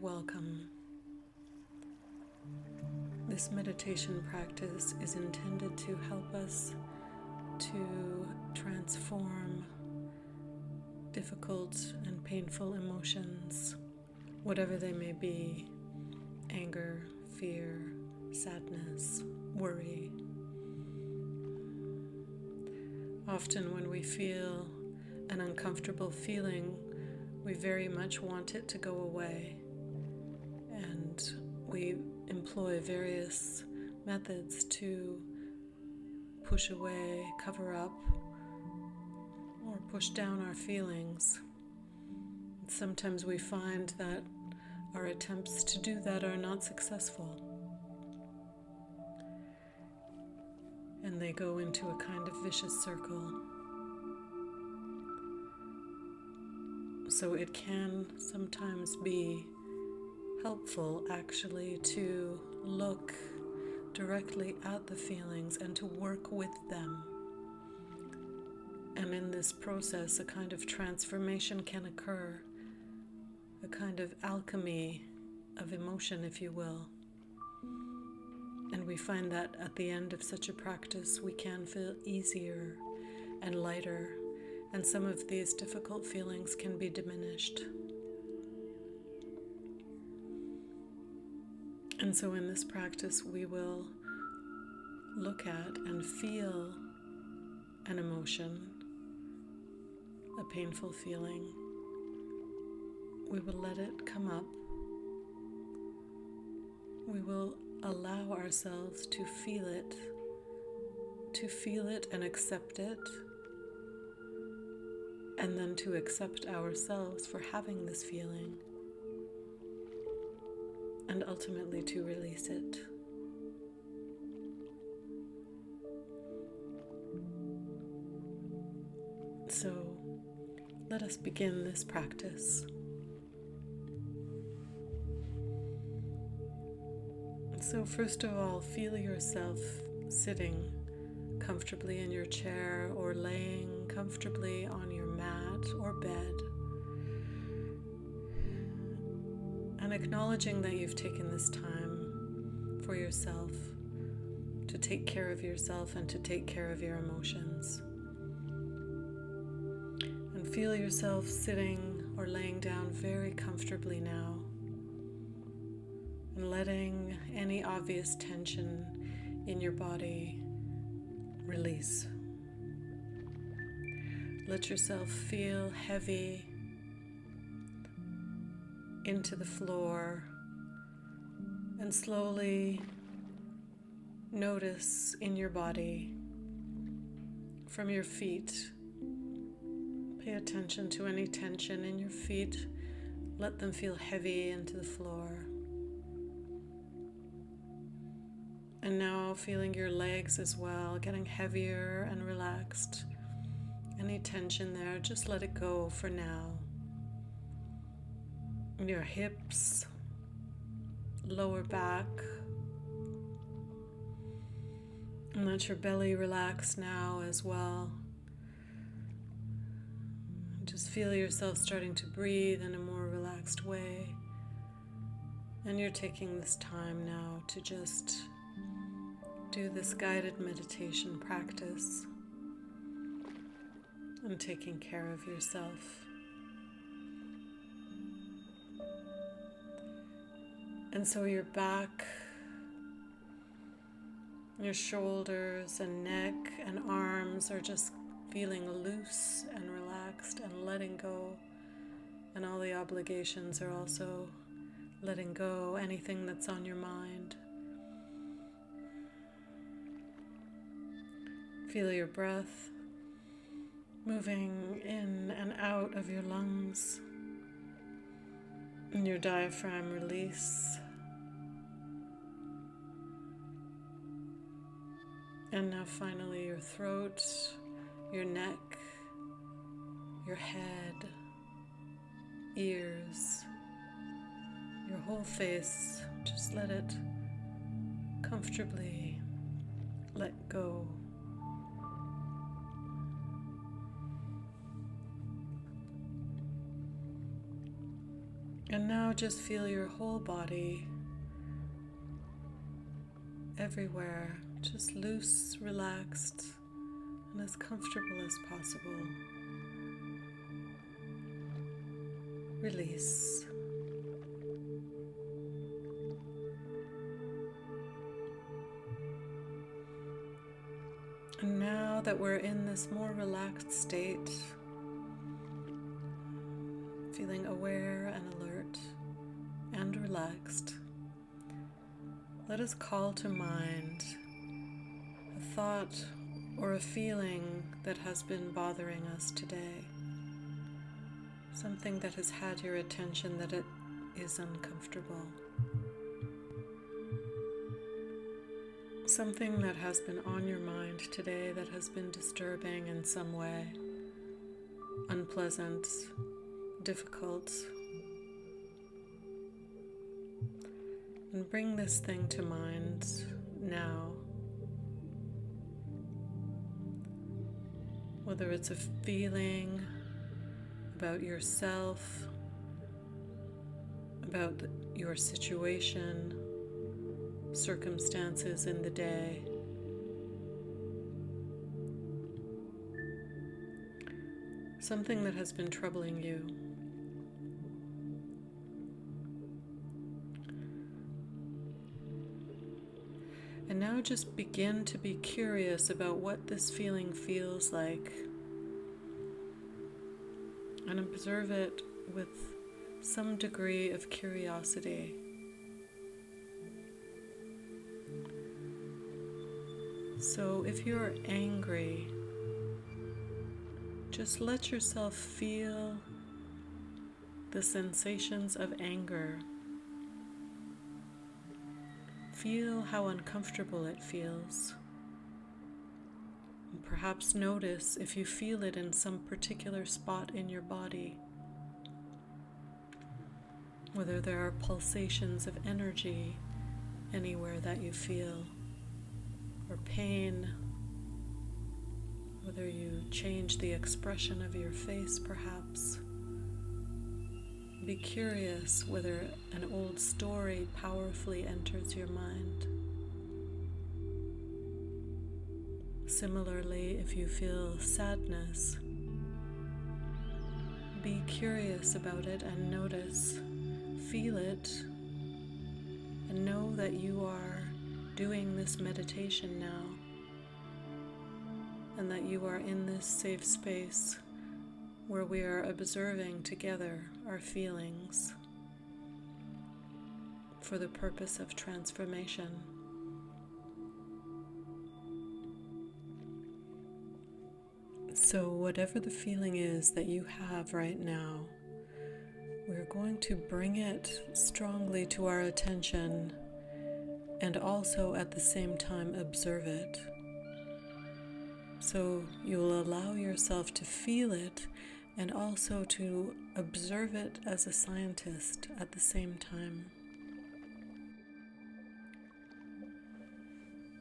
welcome. This meditation practice is intended to help us to transform difficult and painful emotions, whatever they may be: anger, fear, sadness, worry. Often when we feel an uncomfortable feeling, we very much want it to go away, and we employ various methods to push away, cover up, or push down our feelings. Sometimes we find that our attempts to do that are not successful, and they go into a kind of vicious circle. So it can sometimes be helpful actually to look directly at the feelings and to work with them. And in this process, a kind of transformation can occur, a kind of alchemy of emotion, if you will. And we find that at the end of such a practice, we can feel easier and lighter, and some of these difficult feelings can be diminished. And so in this practice, we will look at and feel an emotion, a painful feeling. We will let it come up. We will allow ourselves to feel it and accept it, and then to accept ourselves for having this feeling, and ultimately to release it. So let us begin this practice. So first of all, feel yourself sitting comfortably in your chair or laying comfortably on your mat or bed, and acknowledging that you've taken this time for yourself, to take care of yourself and to take care of your emotions. And feel yourself sitting or laying down very comfortably now, and letting any obvious tension in your body release. Let yourself feel heavy into the floor, and slowly notice in your body, from your feet. Pay attention to any tension in your feet. Let them feel heavy into the floor. And now feeling your legs as well, getting heavier and relaxed. Any tension there, just let it go for now. Your hips, lower back. And let your belly relax now as well. Just feel yourself starting to breathe in a more relaxed way. And you're taking this time now to just do this guided meditation practice and taking care of yourself. And so your back, your shoulders and neck and arms are just feeling loose and relaxed and letting go. And all the obligations are also letting go, anything that's on your mind. Feel your breath moving in and out of your lungs, and your diaphragm release. And now finally your throat, your neck, your head, ears, your whole face. Just let it comfortably let go. And now just feel your whole body, everywhere, just loose, relaxed, and as comfortable as possible. Release. And now that we're in this more relaxed state, feeling aware and alert and relaxed, let us call to mind a thought or a feeling that has been bothering us today. Something that has had your attention that it is uncomfortable. Something that has been on your mind today that has been disturbing in some way, unpleasant, difficult. And bring this thing to mind now. Whether it's a feeling about yourself, about your situation, circumstances in the day. Something that has been troubling you. And now just begin to be curious about what this feeling feels like, and observe it with some degree of curiosity. So if you're angry, just let yourself feel the sensations of anger. Feel how uncomfortable it feels. And perhaps notice if you feel it in some particular spot in your body. Whether there are pulsations of energy anywhere that you feel, or pain, whether you change the expression of your face perhaps. Be curious whether an old story powerfully enters your mind. Similarly, if you feel sadness, be curious about it and notice, feel it, and know that you are doing this meditation now, and that you are in this safe space where we are observing together our feelings for the purpose of transformation. So whatever the feeling is that you have right now, we're going to bring it strongly to our attention and also at the same time observe it. So you'll allow yourself to feel it and also to observe it as a scientist at the same time.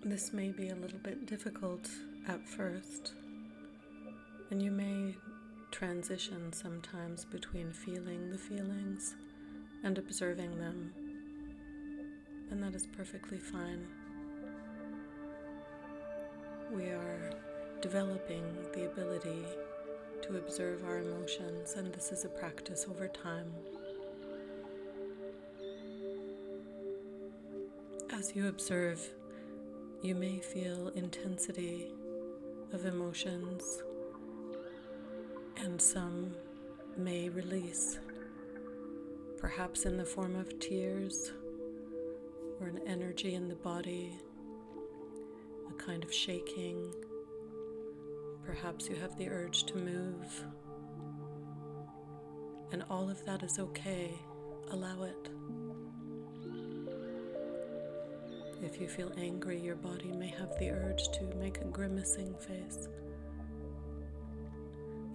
This may be a little bit difficult at first, and you may transition sometimes between feeling the feelings and observing them, and that is perfectly fine. We are developing the ability to observe our emotions, and this is a practice over time. As you observe, you may feel intensity of emotions, and some may release, perhaps in the form of tears or an energy in the body, a kind of shaking. Perhaps you have the urge to move, and all of that is okay. Allow it. If you feel angry, your body may have the urge to make a grimacing face.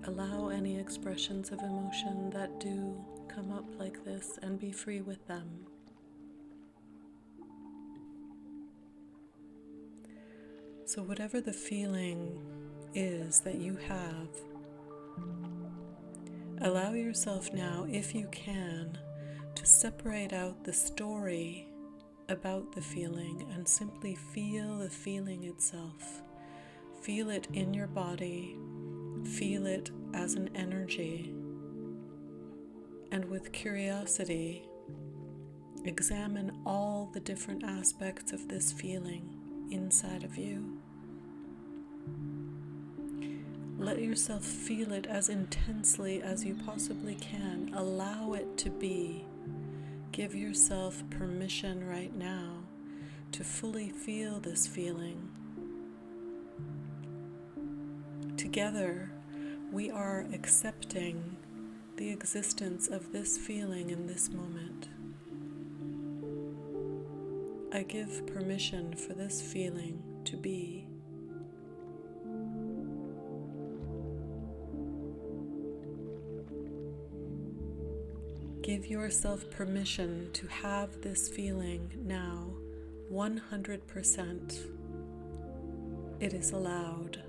Allow any expressions of emotion that do come up like this and be free with them. So whatever the feeling is that you have, allow yourself now, if you can, to separate out the story about the feeling and simply feel the feeling itself. Feel it in your body, feel it as an energy, and with curiosity, examine all the different aspects of this feeling inside of you. Let yourself feel it as intensely as you possibly can. Allow it to be. Give yourself permission right now to fully feel this feeling. Together, we are accepting the existence of this feeling in this moment. I give permission for this feeling to be. Give yourself permission to have this feeling now 100%. It is allowed.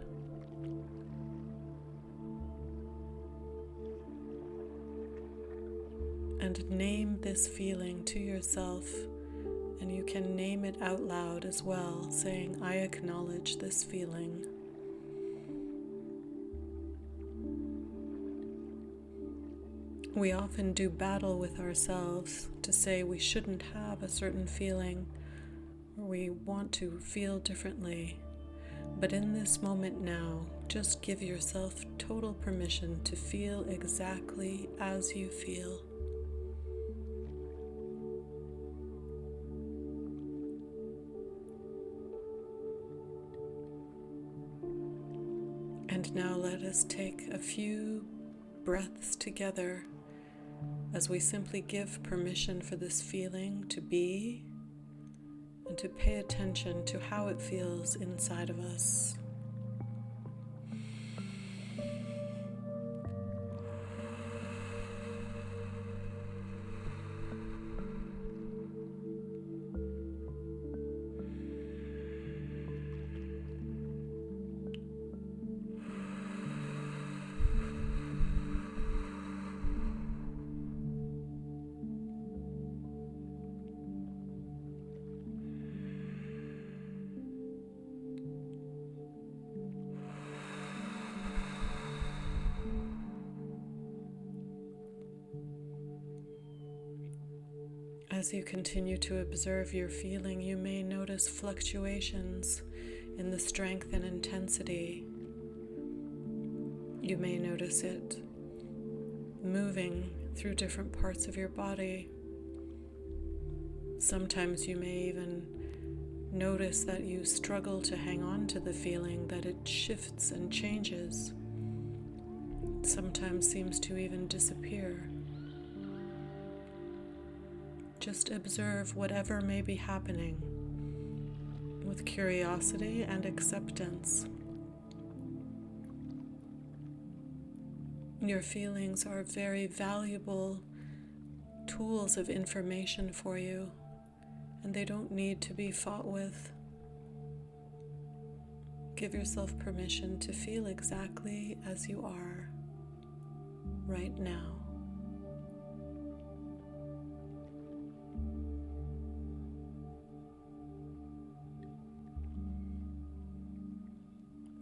And name this feeling to yourself, and you can name it out loud as well, saying, I acknowledge this feeling. We often do battle with ourselves to say we shouldn't have a certain feeling, or we want to feel differently. But in this moment now, just give yourself total permission to feel exactly as you feel. And now let us take a few breaths together as we simply give permission for this feeling to be and to pay attention to how it feels inside of us. As you continue to observe your feeling, you may notice fluctuations in the strength and intensity. You may notice it moving through different parts of your body. Sometimes you may even notice that you struggle to hang on to the feeling, that it shifts and changes. It sometimes seems to even disappear. Just observe whatever may be happening with curiosity and acceptance. Your feelings are very valuable tools of information for you, and they don't need to be fought with. Give yourself permission to feel exactly as you are right now.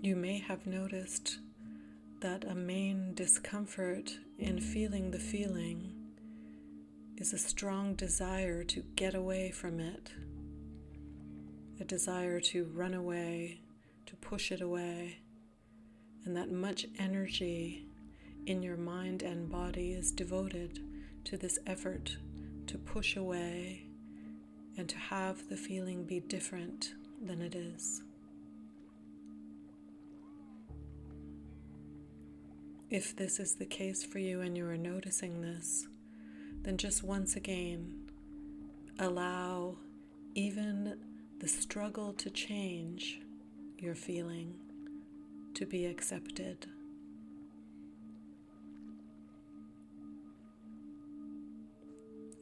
You may have noticed that a main discomfort in feeling the feeling is a strong desire to get away from it, a desire to run away, to push it away, and that much energy in your mind and body is devoted to this effort to push away and to have the feeling be different than it is. If this is the case for you and you are noticing this, then just once again, allow even the struggle to change your feeling to be accepted.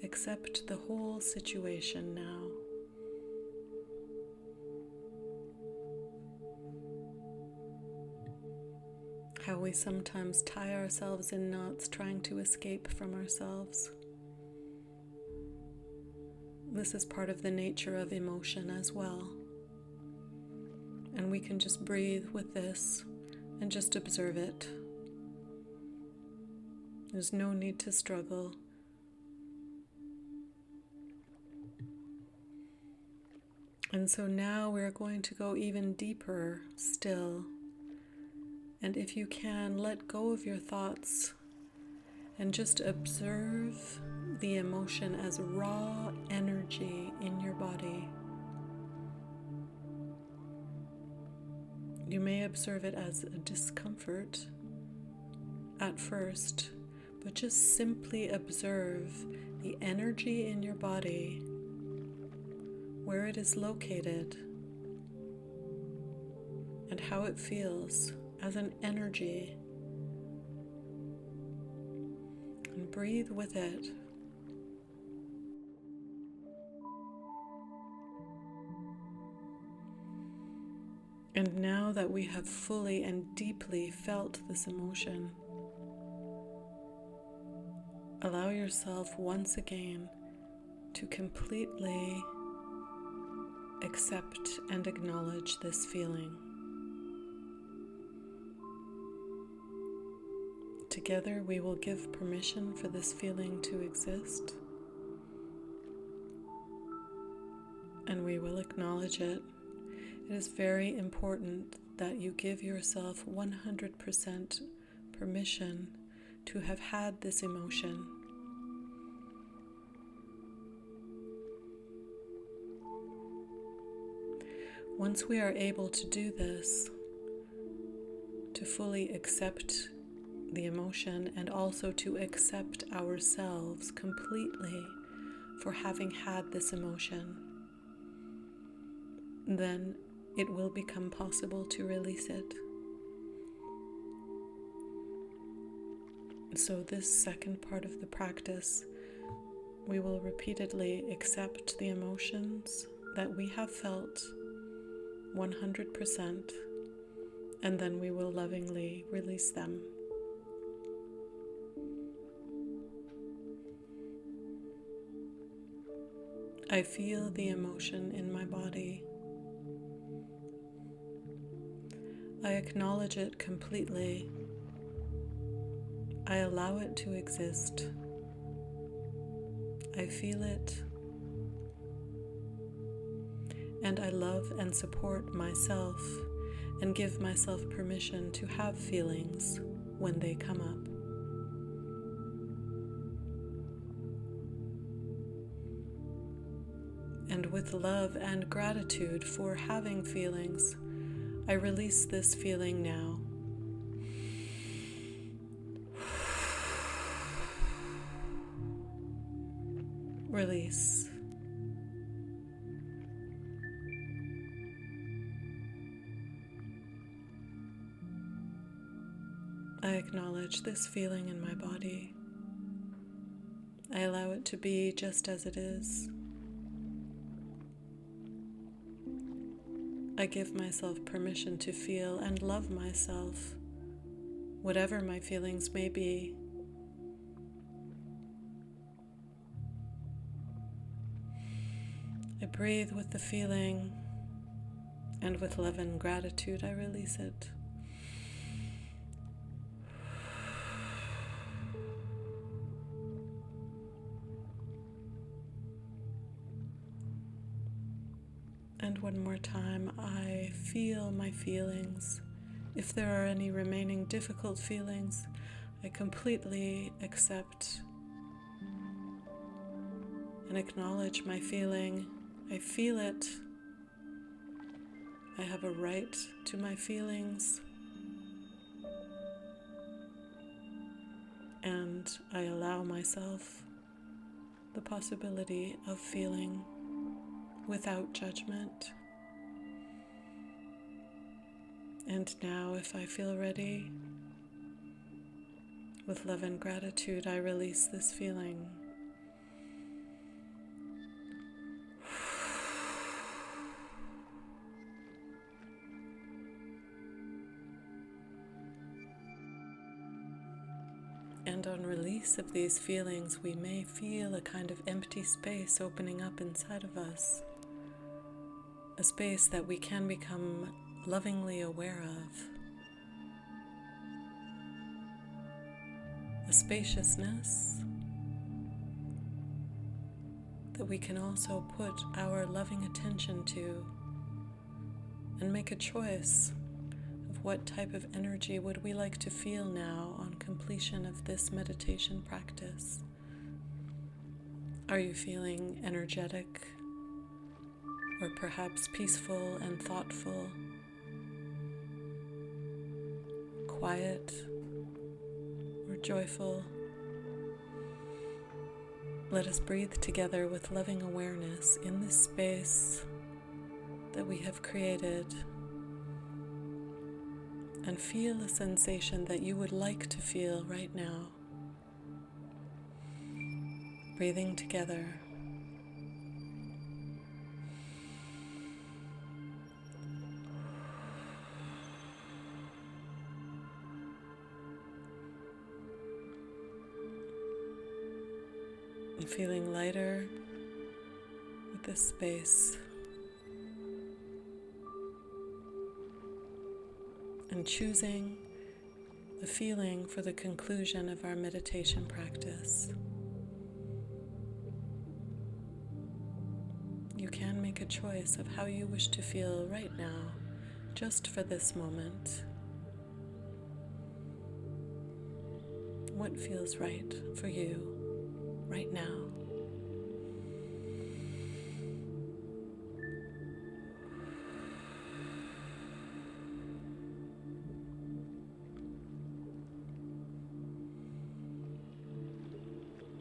Accept the whole situation now. How we sometimes tie ourselves in knots trying to escape from ourselves. This is part of the nature of emotion as well. And we can just breathe with this and just observe it. There's no need to struggle. And so now we're going to go even deeper still. And if you can, let go of your thoughts and just observe the emotion as raw energy in your body. You may observe it as a discomfort at first, but just simply observe the energy in your body, where it is located, and how it feels as an energy. And breathe with it. And now that we have fully and deeply felt this emotion, allow yourself once again to completely accept and acknowledge this feeling. Together we will give permission for this feeling to exist, and we will acknowledge it. It is very important that you give yourself 100% permission to have had this emotion. Once we are able to do this, to fully accept the emotion and also to accept ourselves completely for having had this emotion, then it will become possible to release it. So this second part of the practice, we will repeatedly accept the emotions that we have felt 100%, and then we will lovingly release them. I feel the emotion in my body. I acknowledge it completely. I allow it to exist. I feel it. And I love and support myself and give myself permission to have feelings when they come up. And with love and gratitude for having feelings, I release this feeling now. Release. I acknowledge this feeling in my body. I allow it to be just as it is. I give myself permission to feel and love myself, whatever my feelings may be. I breathe with the feeling, and with love and gratitude I release it. And one more time, I feel my feelings. If there are any remaining difficult feelings, I completely accept and acknowledge my feeling. I feel it. I have a right to my feelings. And I allow myself the possibility of feeling without judgment. And now, if I feel ready, with love and gratitude, I release this feeling. and on release of these feelings, we may feel a kind of empty space opening up inside of us, a space that we can become lovingly aware of, a spaciousness that we can also put our loving attention to and make a choice of what type of energy would we like to feel now on completion of this meditation practice. Are you feeling energetic, or perhaps peaceful and thoughtful, quiet or joyful? Let us breathe together with loving awareness in this space that we have created, and feel a sensation that you would like to feel right now. Breathing together. And feeling lighter with this space. And choosing the feeling for the conclusion of our meditation practice. You can make a choice of how you wish to feel right now, just for this moment. What feels right for you right now?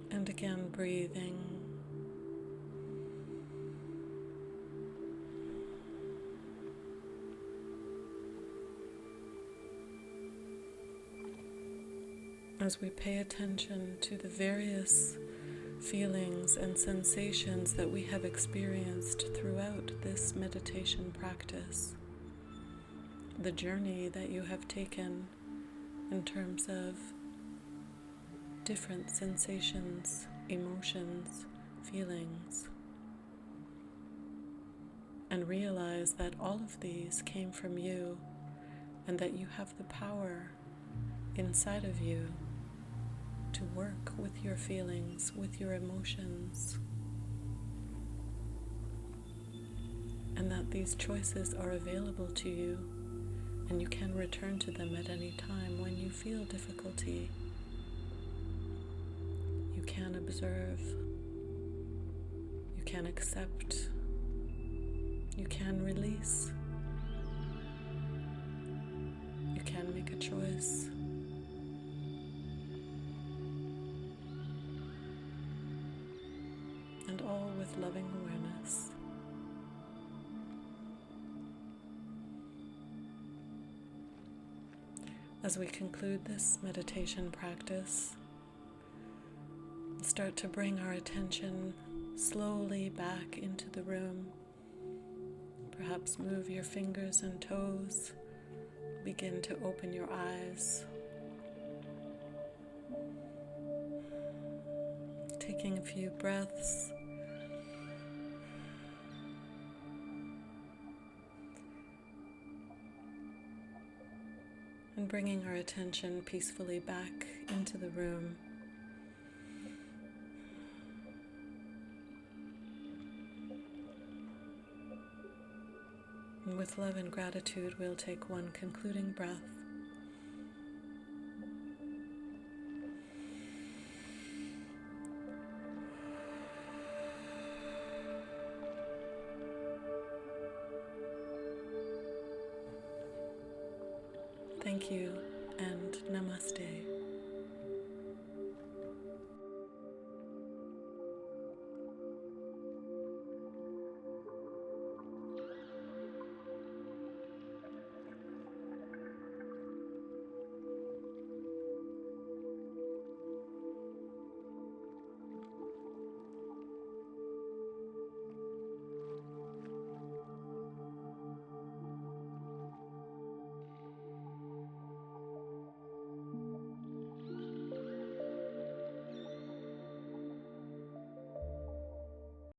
And again, breathing. As we pay attention to the various feelings and sensations that we have experienced throughout this meditation practice, the journey that you have taken in terms of different sensations, emotions, feelings, and realize that all of these came from you and that you have the power inside of you to work with your feelings, with your emotions, and that these choices are available to you, and you can return to them at any time when you feel difficulty. You can observe, you can accept, you can release, you can make a choice. And all with loving awareness. As we conclude this meditation practice, start to bring our attention slowly back into the room. Perhaps move your fingers and toes. Begin to open your eyes. Taking a few breaths. And bringing our attention peacefully back into the room. And with love and gratitude, we'll take one concluding breath. Thank you, and namaste.